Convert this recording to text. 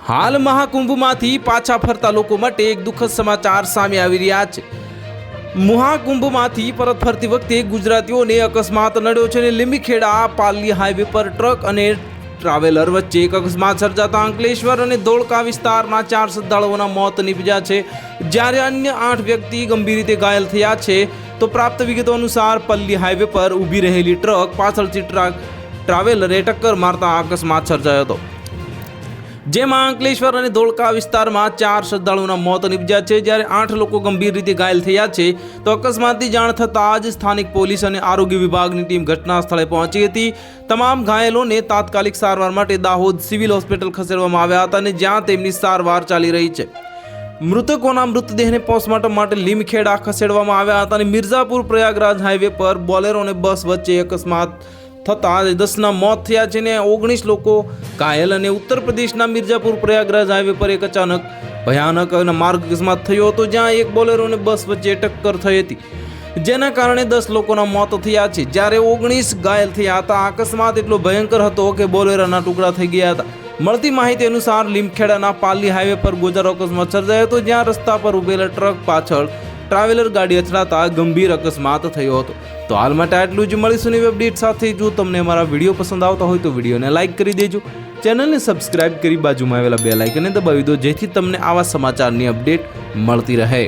હાલ મહાકુંભમાંથી પાછા ફરતા લોકો માટે એક દુઃખદ સમાચાર સામે આવી રહ્યા છે। મહાકુંભમાંથી પરત ફરતી વખતે ગુજરાતીઓને અકસ્માત નડ્યો છે અને લીંબીખેડા પાલી હાઈવે પર ટ્રક અને ટ્રાવેલર વચ્ચે એક અકસ્માત સર્જાતા અંકલેશ્વર અને ધોળકા વિસ્તારના 4 શ્રદ્ધાળુઓના મોત નીપજ્યા છે, જ્યારે અન્ય 8 વ્યક્તિ ગંભીર રીતે ઘાયલ થયા છે। તો પ્રાપ્ત વિગતો અનુસાર પલ્લી હાઈવે પર ઊભી રહેલી ટ્રક પાછળથી ટ્રાવેલરે ટક્કર મારતા અકસ્માત સર્જાયો હતો, જેમાં અંકલેશ્વર અને ધોળકા વિસ્તારમાં 4 શ્રદ્ધાળુઓના મોત નીપજ્યા છે, જ્યારે 8 લોકો ગંભીર રીતે ઘાયલ થયા છે। તો અકસ્માતની જાણ થતાં જ સ્થાનિક પોલીસ અને આરોગ્ય વિભાગની ટીમ ઘટના સ્થળે પહોંચી હતી। તમામ ઘાયલોને તાત્કાલિક સારવાર માટે દાહોદ સિવિલ હોસ્પિટલ ખસેડવામાં આવ્યા હતા અને જ્યાં તેમની સારવાર ચાલી રહી છે। મૃતકોના મૃતદેહને પોસ્ટમોર્ટમ માટે લીંબીખેડા ખસેડવામાં આવ્યા હતા અને મિર્ઝાપુર પ્રયાગરાજ હાઈવે પર બોલેરો અને બસ વચ્ચે અકસ્માત થતાં 10ના મોત થયા છે અને 19 લોકો ઘાયલ અને ઉત્તર પ્રદેશના મિર્ઝાપુર પ્રયાગરાજ હાઈવે પર એક અચાનક ભયાનક માર્ગ અકસ્માત થયો હતો, જ્યાં એક બોલેરો અને બસ વચ્ચે ટક્કર થઈ હતી, જેના કારણે 10 લોકોના મોત થયા છે, જ્યારે 19 ઘાયલ થયા હતા। અકસ્માત એટલો ભયંકર હતો કે બોલેરોના ટુકડા થઈ ગયા હતા। મળતી માહિતી અનુસાર લીંબખેડાના પાલી હાઈવે પર ગોજારો અકસ્માત સર્જાયો હતો, જ્યાં રસ્તા પર ઉભેલા ટ્રક પાછળ ટ્રાવેલર ગાડી અથડાતા ગંભીર અકસ્માત થયો હતો। તો હાલ માટે આટલું જ। મળીશું નવી અપડેટ સાથે। જો તમને અમારા વિડીયો પસંદ આવતા હોય તો વિડીયોને લાઇક કરી દેજો, ચેનલને સબસ્ક્રાઇબ કરી બાજુમાં આવેલા બેલ આઇકનને દબાવી દો, જેથી તમને આવા સમાચારની અપડેટ મળતી રહે।